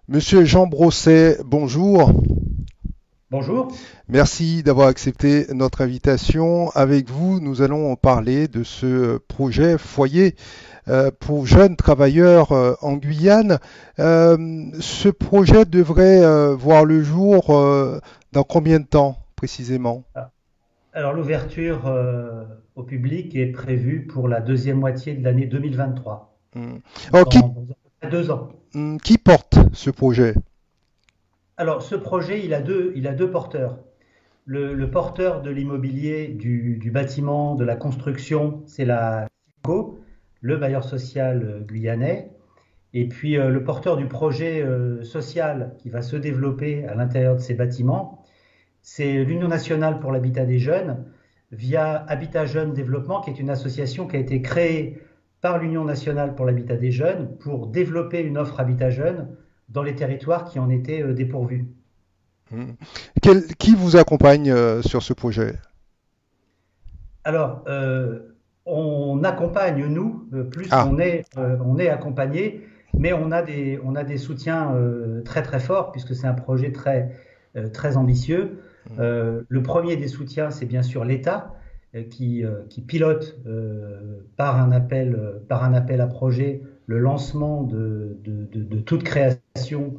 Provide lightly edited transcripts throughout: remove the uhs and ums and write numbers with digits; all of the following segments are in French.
Monsieur Jean Brosset, bonjour. Bonjour. Merci d'avoir accepté notre invitation. Avec vous, nous allons parler de ce projet foyer pour jeunes travailleurs en Guyane. Ce projet devrait voir le jour dans combien de temps précisément? Alors, l'ouverture au public est prévue pour la deuxième moitié de l'année 2023, Hmm. Alors, dans à peu près 2 ans. qui porte ce projet? Alors, ce projet, il a deux porteurs. Le porteur de l'immobilier, du bâtiment, de la construction, c'est la CIMCO, le bailleur social guyanais. Et puis, le porteur du projet social qui va se développer à l'intérieur de ces bâtiments, c'est l'Union nationale pour l'habitat des jeunes, via Habitat Jeunes Développement, qui est une association qui a été créée par l'Union nationale pour l'habitat des jeunes pour développer une offre habitat jeune dans les territoires qui en étaient dépourvus. Hmm. Qui vous accompagne sur ce projet? Alors, on accompagne, nous, plus Ah. qu'on est accompagné, mais on a des soutiens très très forts, puisque c'est un projet très ambitieux. Hmm. Le premier des soutiens, c'est bien sûr l'État, qui pilote par un appel à projet le lancement de toute création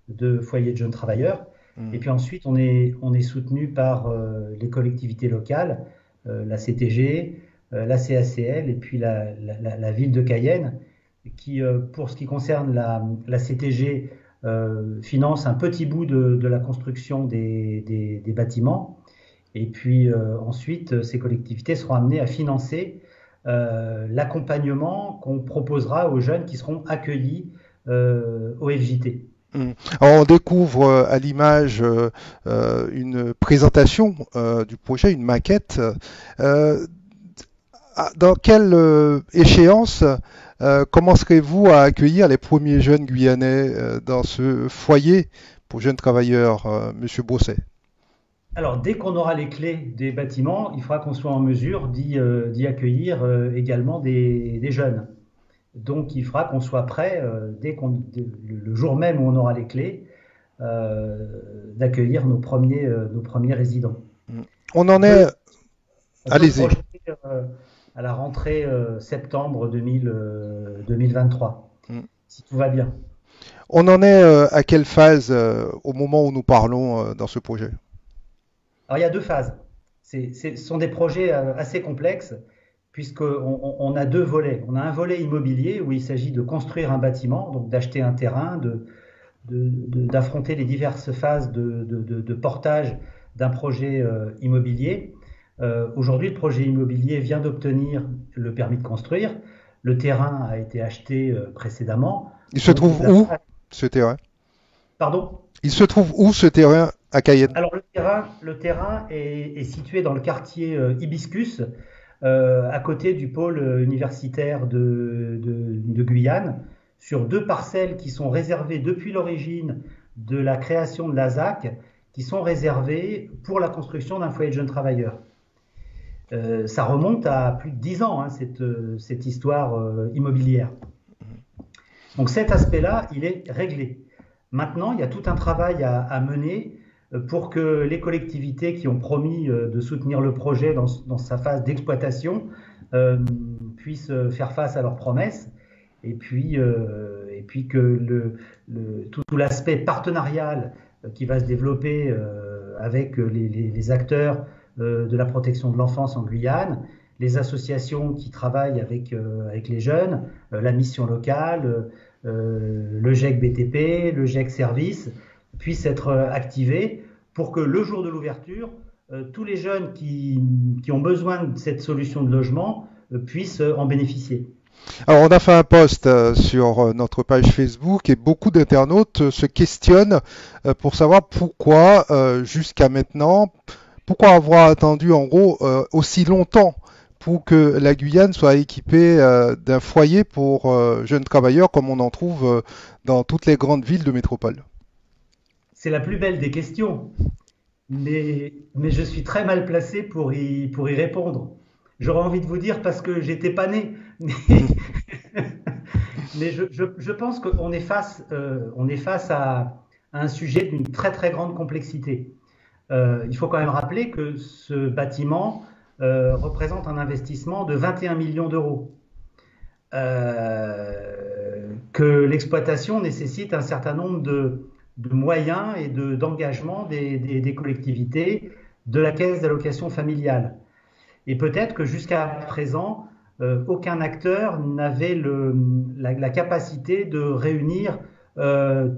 de foyers de jeunes travailleurs. Et Hmm. puis ensuite, on est soutenu par les collectivités locales, la CTG, la CACL et puis la ville de Cayenne, qui, pour ce qui concerne la CTG, finance un petit bout de la construction des bâtiments. Et puis ensuite, ces collectivités seront amenées à financer l'accompagnement qu'on proposera aux jeunes qui seront accueillis au FJT. Hmm. Alors, on découvre à l'image une présentation du projet, une maquette. Euh, dans quelle échéance commencerez-vous à accueillir les premiers jeunes Guyanais dans ce foyer pour jeunes travailleurs, Monsieur Brosset? Alors, dès qu'on aura les clés des bâtiments, il faudra qu'on soit en mesure d'y accueillir également des jeunes. Donc, il faudra qu'on soit prêt, le jour même où on aura les clés, d'accueillir nos premiers résidents. Hmm. On en On peut, est. on peut se Allez-y. projeter à la rentrée septembre 2023, Hmm. si tout va bien. On en est à quelle phase au moment où nous parlons dans ce projet? Alors, il y a deux phases. Ce sont des projets assez complexes, puisqu'on a deux volets. On a un volet immobilier où il s'agit de construire un bâtiment, donc d'acheter un terrain, d'affronter les diverses phases de portage d'un projet immobilier. Aujourd'hui, le projet immobilier vient d'obtenir le permis de construire. Le terrain a été acheté précédemment. Il se Donc, trouve la où phase... ce terrain? Pardon? Il se trouve où ce terrain à Cayenne? Alors, le terrain est situé dans le quartier Hibiscus, à côté du pôle universitaire de Guyane, sur deux parcelles qui sont réservées depuis l'origine de la création de la ZAC, qui sont réservées pour la construction d'un foyer de jeunes travailleurs. Ça remonte à plus de 10 ans, hein, cette histoire immobilière. Donc cet aspect-là, il est réglé. Maintenant, il y a tout un travail à mener pour que les collectivités qui ont promis de soutenir le projet dans sa phase d'exploitation euh, puissent faire face à leurs promesses et puis que tout l'aspect partenarial qui va se développer avec les acteurs de la protection de l'enfance en Guyane, les associations qui travaillent avec les jeunes, la mission locale, le GEC BTP, le GEC Service, puissent être activés pour que le jour de l'ouverture, tous les jeunes qui ont besoin de cette solution de logement puissent en bénéficier. Alors, on a fait un post sur notre page Facebook et beaucoup d'internautes se questionnent pour savoir pourquoi, jusqu'à maintenant, pourquoi avoir attendu en gros aussi longtemps pour que la Guyane soit équipée d'un foyer pour jeunes travailleurs comme on en trouve dans toutes les grandes villes de métropole. C'est la plus belle des questions, mais je suis très mal placé pour y répondre. J'aurais envie de vous dire parce que j'étais pas né, mais, Mais je pense qu'on est on est face à un sujet d'une très très grande complexité. Il faut quand même rappeler que ce bâtiment représente un investissement de 21 millions d'euros. Que l'exploitation nécessite un certain nombre de moyens et d'engagement des collectivités, de la caisse d'allocation familiale. Et peut-être que jusqu'à présent, aucun acteur n'avait la capacité de réunir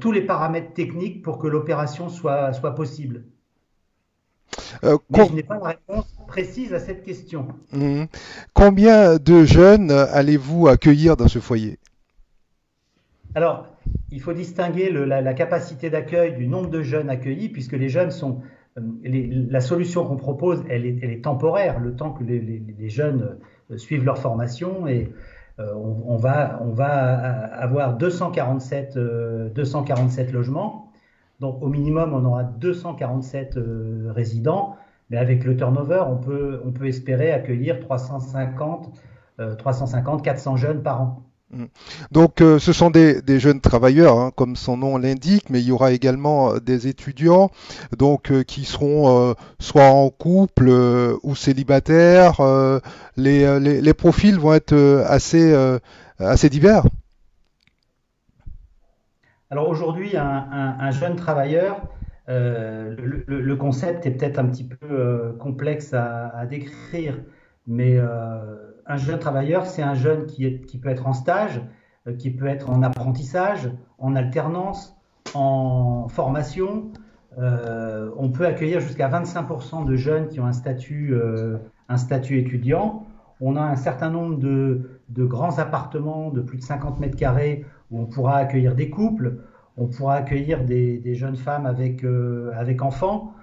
tous les paramètres techniques pour que l'opération soit possible. Mais je n'ai pas la réponse précise à cette question. Combien de jeunes allez-vous accueillir dans ce foyer? Alors, il faut distinguer la capacité d'accueil du nombre de jeunes accueillis, puisque les jeunes sont. La solution qu'on propose, elle est temporaire, le temps que les jeunes suivent leur formation, et on va avoir 247 logements. Donc, au minimum, on aura 247 résidents, mais avec le turnover, on peut espérer accueillir 400 jeunes par an. Donc, ce sont des jeunes travailleurs, hein, comme son nom l'indique, mais il y aura également des étudiants, donc qui seront soit en couple ou célibataires. Les profils vont être assez divers. Alors aujourd'hui, un jeune travailleur, le concept est peut-être un petit peu complexe à décrire, mais un jeune travailleur, c'est un jeune qui peut être en stage, qui peut être en apprentissage, en alternance, en formation. On peut accueillir jusqu'à 25% de jeunes qui ont un statut étudiant. On a un certain nombre de grands appartements de plus de 50 mètres carrés où on pourra accueillir des couples, on pourra accueillir des jeunes femmes avec enfants.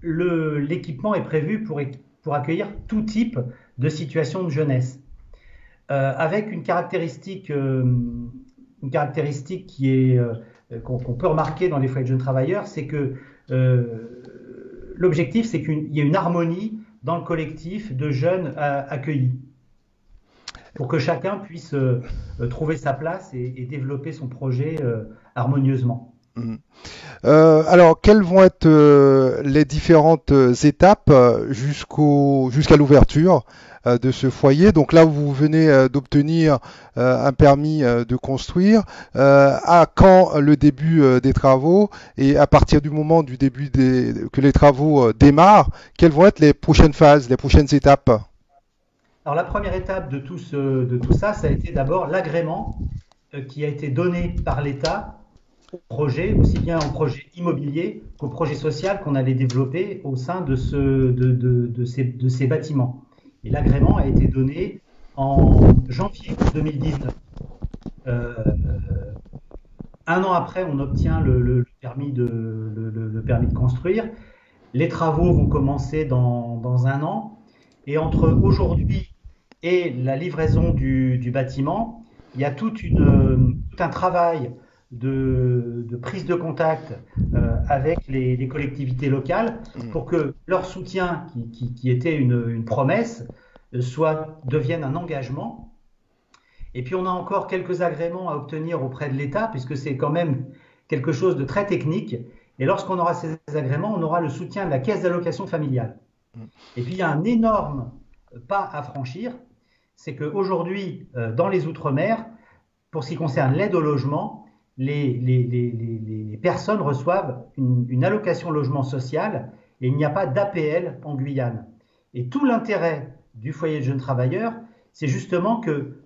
L'équipement est prévu pour accueillir tout type de situation de jeunesse. Avec une caractéristique qu'on peut remarquer dans les foyers de jeunes travailleurs, c'est que l'objectif, c'est qu'il y ait une harmonie dans le collectif de jeunes accueillis, pour que chacun puisse trouver sa place et développer son projet harmonieusement. Alors, quelles vont être les différentes étapes jusqu'à l'ouverture de ce foyer? Donc là, vous venez d'obtenir un permis de construire. À quand le début des travaux? Et à partir du moment du début que les travaux démarrent, quelles vont être les prochaines phases, les prochaines étapes? Alors la première étape de tout ça, ça a été d'abord l'agrément qui a été donné par l'État au projet, aussi bien au projet immobilier qu'au projet social qu'on allait développer au sein de ces bâtiments. Et l'agrément a été donné en janvier 2019. Un an après, on obtient le permis de construire. Les travaux vont commencer dans un an. Et entre aujourd'hui et la livraison du bâtiment, il y a tout un travail de prise de contact avec les collectivités locales pour que leur soutien, qui était une promesse, devienne un engagement. Et puis on a encore quelques agréments à obtenir auprès de l'État, puisque c'est quand même quelque chose de très technique. Et lorsqu'on aura ces agréments, on aura le soutien de la caisse d'allocation familiale. Et puis il y a un énorme pas à franchir, c'est qu'aujourd'hui, dans les Outre-mer, pour ce qui concerne l'aide au logement, les personnes reçoivent une allocation logement social et il n'y a pas d'APL en Guyane. Et tout l'intérêt du foyer de jeunes travailleurs, c'est justement que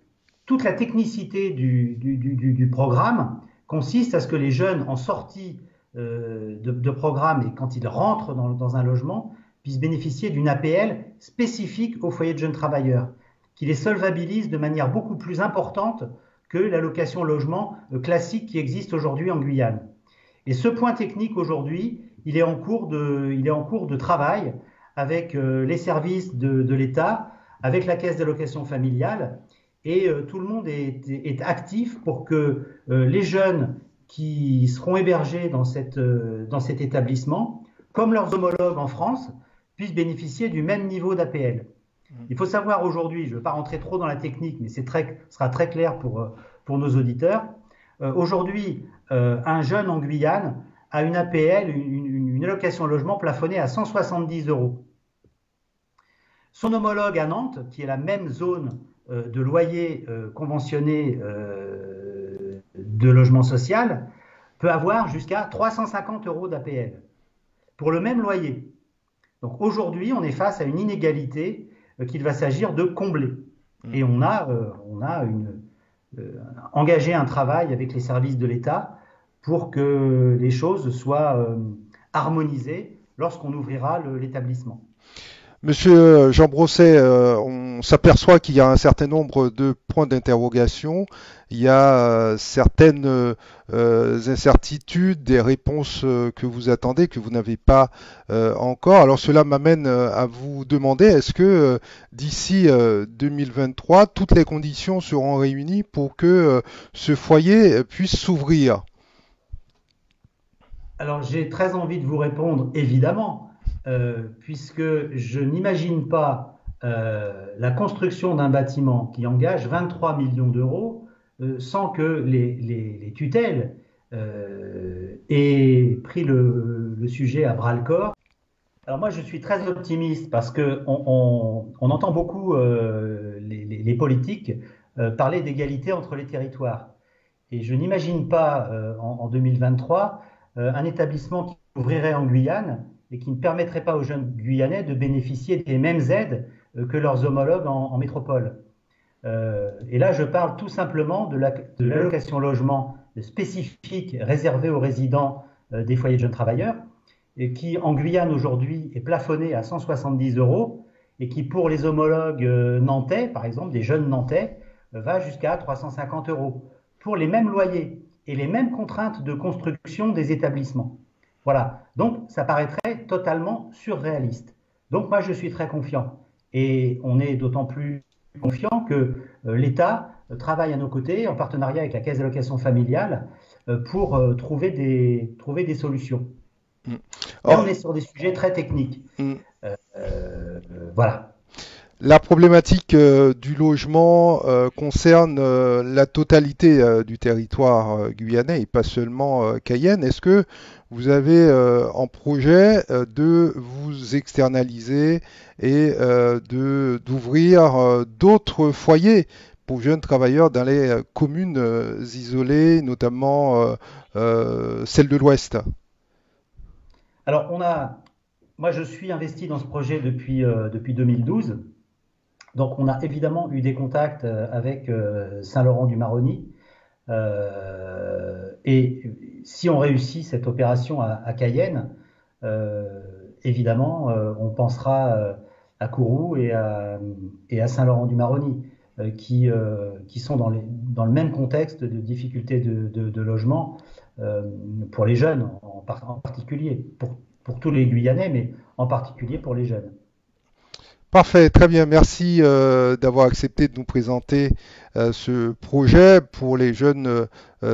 toute la technicité du programme consiste à ce que les jeunes en sortie de programme et quand ils rentrent dans un logement puissent bénéficier d'une APL spécifique au foyer de jeunes travailleurs, qui les solvabilise de manière beaucoup plus importante que l'allocation logement classique qui existe aujourd'hui en Guyane. Et ce point technique aujourd'hui, il est en cours de travail avec les services de l'État, avec la caisse d'allocation familiale, et tout le monde est actif pour que les jeunes qui seront hébergés dans cet établissement, comme leurs homologues en France, puissent bénéficier du même niveau d'APL. Il faut savoir aujourd'hui, je ne veux pas rentrer trop dans la technique, mais sera très clair pour nos auditeurs. Aujourd'hui, un jeune en Guyane a une APL, une allocation logement plafonnée à 170 euros. Son homologue à Nantes, qui est la même zone de loyer conventionné de logement social, peut avoir jusqu'à 350 euros d'APL pour le même loyer. Donc aujourd'hui, on est face à une inégalité qu'il va s'agir de combler. Et on a engagé un travail avec les services de l'État pour que les choses soient harmonisées lorsqu'on ouvrira l'établissement. Monsieur Jean Brosset, on s'aperçoit qu'il y a un certain nombre de points d'interrogation. Il y a certaines incertitudes, des réponses que vous attendez, que vous n'avez pas encore. Alors cela m'amène à vous demander, est-ce que d'ici 2023, toutes les conditions seront réunies pour que ce foyer puisse s'ouvrir? Alors j'ai très envie de vous répondre, évidemment, puisque je n'imagine pas la construction d'un bâtiment qui engage 23 millions d'euros sans que les tutelles aient pris le sujet à bras-le-corps. Alors moi je suis très optimiste parce que on entend beaucoup les politiques parler d'égalité entre les territoires. Et je n'imagine pas en 2023 un établissement qui ouvrirait en Guyane et qui ne permettrait pas aux jeunes Guyanais de bénéficier des mêmes aides que leurs homologues en métropole. Et là, je parle tout simplement de l'allocation logement spécifique réservée aux résidents des foyers de jeunes travailleurs, et qui en Guyane aujourd'hui est plafonnée à 170 euros et qui pour les homologues nantais, par exemple, des jeunes nantais, va jusqu'à 350 euros pour les mêmes loyers et les mêmes contraintes de construction des établissements. Voilà, donc ça paraîtrait totalement surréaliste. Donc moi je suis très confiant et on est d'autant plus confiant que l'État travaille à nos côtés en partenariat avec la Caisse d'allocation familiale pour trouver des solutions. Là on est sur des sujets très techniques. Voilà. La problématique du logement concerne la totalité du territoire guyanais et pas seulement Cayenne. Est-ce que vous avez en projet de vous externaliser et d'ouvrir d'autres foyers pour jeunes travailleurs dans les communes isolées, notamment celles de l'Ouest? Alors moi je suis investi dans ce projet depuis 2012. Donc on a évidemment eu des contacts avec Saint-Laurent-du-Maroni. Et si on réussit cette opération à Cayenne, évidemment, on pensera à Kourou et à Saint-Laurent-du-Maroni, qui sont dans le même contexte de difficulté de logement pour les jeunes en particulier, pour tous les Guyanais, mais en particulier pour les jeunes. Parfait, très bien. Merci d'avoir accepté de nous présenter ce projet pour les jeunes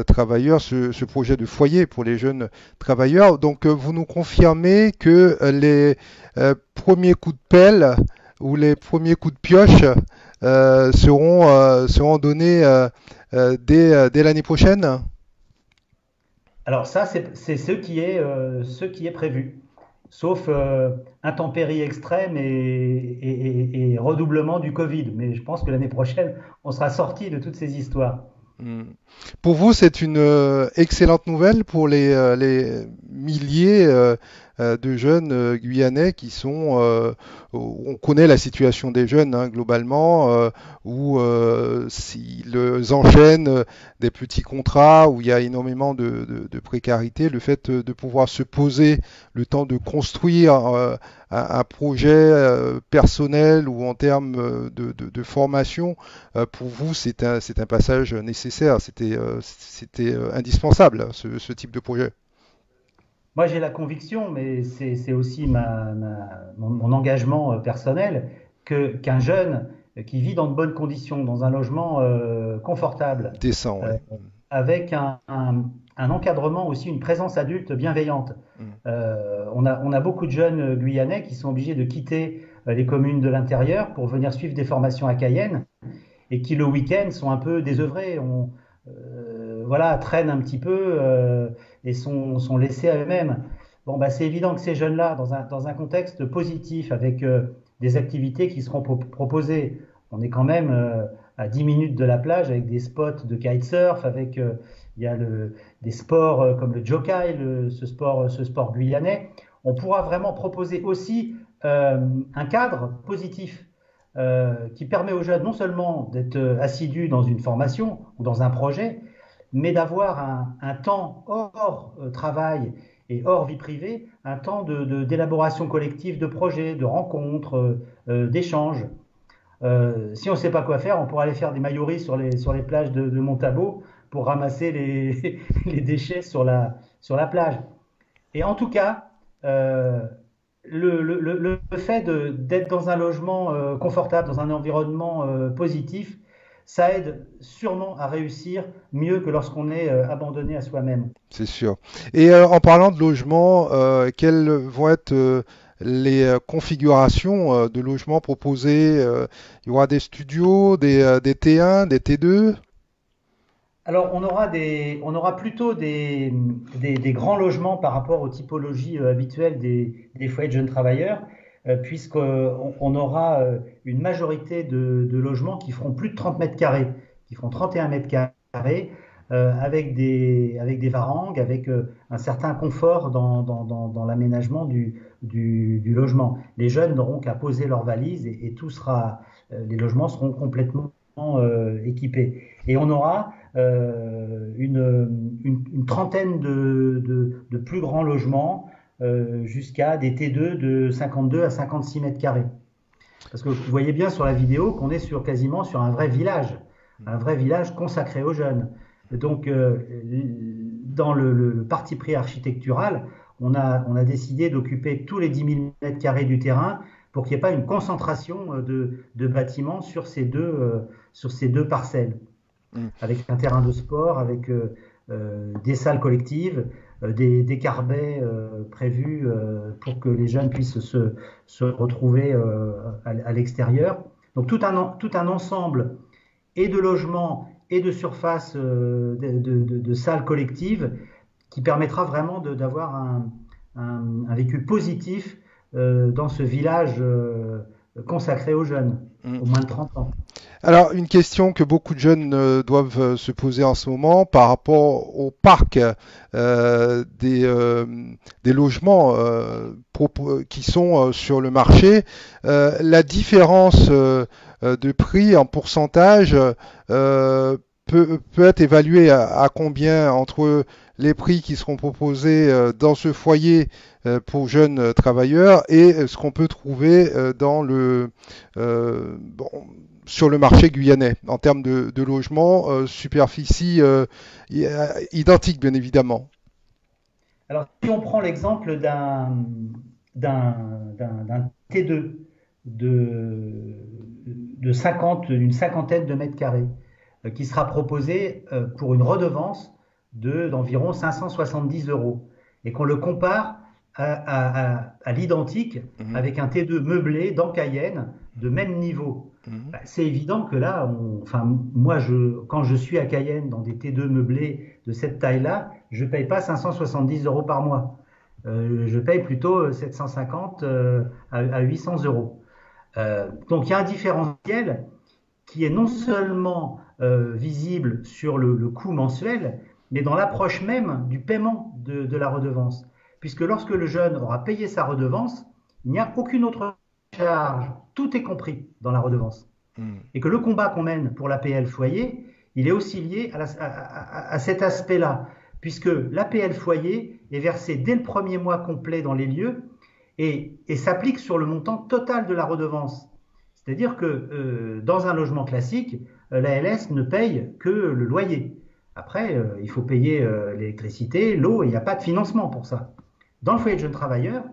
travailleurs, ce projet de foyer pour les jeunes travailleurs. Donc, vous nous confirmez que les premiers coups de pelle ou les premiers coups de pioche seront donnés dès l'année prochaine? Alors ça, c'est ce qui est prévu. Sauf intempéries extrêmes et redoublement du Covid. Mais je pense que l'année prochaine, on sera sorti de toutes ces histoires. Hmm. Pour vous, c'est une excellente nouvelle pour les milliers de jeunes guyanais qui sont, on connaît la situation des jeunes hein, globalement, où s'ils enchaînent des petits contrats, où il y a énormément de précarité, le fait de pouvoir se poser le temps de construire un projet personnel ou en termes de formation, pour vous, c'est un passage nécessaire, c'était indispensable, ce type de projet. Moi, j'ai la conviction, mais c'est aussi mon engagement personnel, qu'un jeune qui vit dans de bonnes conditions, dans un logement confortable, Décent, euh, oui. avec un encadrement aussi, une présence adulte bienveillante. Mm. On a beaucoup de jeunes Guyanais qui sont obligés de quitter les communes de l'intérieur pour venir suivre des formations à Cayenne et qui le week-end sont un peu désœuvrés. voilà, traînent un petit peu et sont laissés à eux-mêmes. Bon, bah, c'est évident que ces jeunes-là, dans un contexte positif, avec des activités qui seront proposées, on est quand même à 10 minutes de la plage avec des spots de kitesurf, avec il y a des sports comme le jockey, ce sport guyanais. On pourra vraiment proposer aussi un cadre positif qui permet aux jeunes non seulement d'être assidus dans une formation ou dans un projet, mais d'avoir un temps hors travail et hors vie privée, un temps d'élaboration collective de projets, de rencontres, d'échanges. Si on ne sait pas quoi faire, on pourra aller faire des maillots sur les plages de Montabo pour ramasser les déchets sur la plage. Et en tout cas, le fait d'être dans un logement confortable, dans un environnement positif, ça aide sûrement à réussir mieux que lorsqu'on est abandonné à soi-même. C'est sûr. Et en parlant de logement, quelles vont être les configurations de logements proposés? Il y aura des studios, des T1, des T2? Alors, on aura plutôt des grands logements par rapport aux typologies habituelles des foyers de jeunes travailleurs, puisqu'on aura une majorité de logements qui feront plus de 30 mètres carrés, qui feront 31 mètres carrés, avec des varangues, avec un certain confort dans l'aménagement du logement. Les jeunes n'auront qu'à poser leurs valises et les logements seront complètement équipés. Et on aura une trentaine de plus grands logements jusqu'à des T2 de 52 à 56 mètres carrés. Parce que vous voyez bien sur la vidéo qu'on est quasiment sur un vrai village consacré aux jeunes. Donc, dans le parti pris architectural, on a décidé d'occuper tous les 10 000 mètres carrés du terrain pour qu'il n'y ait pas une concentration de bâtiments sur ces deux parcelles, avec un terrain de sport, avec des salles collectives, des carbets prévus pour que les jeunes puissent se retrouver à l'extérieur. Donc tout un ensemble et de logements et de surfaces de salles collectives qui permettra vraiment d'avoir un vécu positif dans ce village consacré aux jeunes, aux moins de 30 ans. Alors, une question que beaucoup de jeunes doivent se poser en ce moment par rapport au parc des logements qui sont sur le marché. La différence de prix en pourcentage peut être évaluée à combien entre les prix qui seront proposés dans ce foyer pour jeunes travailleurs et ce qu'on peut trouver bon, sur le marché guyanais en termes de logement, superficie identique bien évidemment. Alors, si on prend l'exemple d'un T2 de, d'une cinquantaine de mètres carrés, qui sera proposé pour une redevance d'environ 570 euros, et qu'on le compare à l'identique avec un T2 meublé dans Cayenne de même niveau. Bah, c'est évident que là, quand je suis à Cayenne dans des T2 meublés de cette taille-là, je ne paye pas 570 euros par mois. Je paye plutôt 750 à 800 euros. Donc il y a un différentiel qui est non seulement visible sur le coût mensuel, mais dans l'approche même du paiement de la redevance. Puisque lorsque le jeune aura payé sa redevance, il n'y a aucune autre charge. Tout est compris dans la redevance. Et que le combat qu'on mène pour l'APL foyer, il est aussi lié à cet aspect-là. Puisque l'APL foyer est versée dès le premier mois complet dans les lieux et s'applique sur le montant total de la redevance. C'est-à-dire que dans un logement classique, l'ALS ne paye que le loyer. Après, il faut payer l'électricité, l'eau, et il n'y a pas de financement pour ça. Dans le foyer de jeunes travailleurs,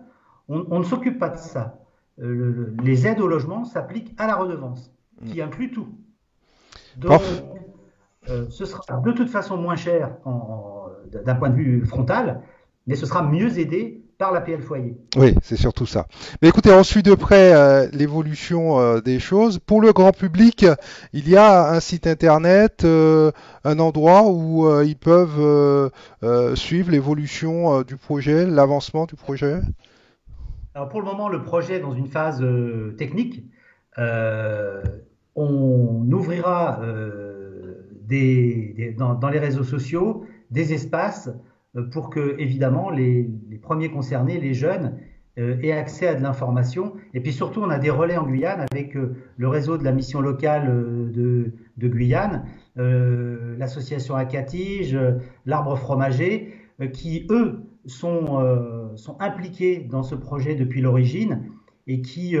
on ne s'occupe pas de ça. Les aides au logement s'appliquent à la redevance, qui inclut tout. Donc, ce sera de toute façon moins cher d'un point de vue frontal, mais ce sera mieux aidé par l'APL foyer. Oui, c'est surtout ça. Mais écoutez, on suit de près l'évolution des choses. Pour le grand public, il y a un site internet, un endroit où ils peuvent suivre l'évolution du projet, l'avancement du projet. Alors pour le moment, le projet est dans une phase technique. Euh, on ouvrira dans les réseaux sociaux des espaces pour que, évidemment, les premiers concernés, les jeunes, aient accès à de l'information. Et puis surtout, on a des relais en Guyane avec le réseau de la mission locale de Guyane, l'association Acatige, l'Arbre Fromager, qui, eux, sont impliqués dans ce projet depuis l'origine et qui,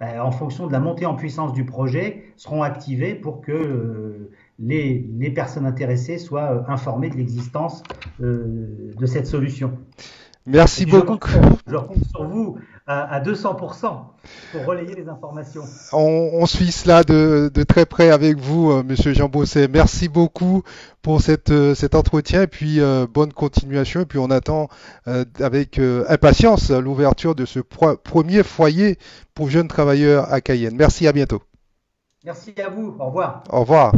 en fonction de la montée en puissance du projet, seront activés pour que les personnes intéressées soient informées de l'existence de cette solution. Et Merci puis beaucoup. je compte sur vous à 200% pour relayer les informations. On suit cela de très près avec vous, Monsieur Jean Bosset. Merci beaucoup pour cet entretien et puis bonne continuation. Et puis on attend avec impatience l'ouverture de ce premier foyer pour jeunes travailleurs à Cayenne. Merci, à bientôt. Merci à vous. Au revoir. Au revoir.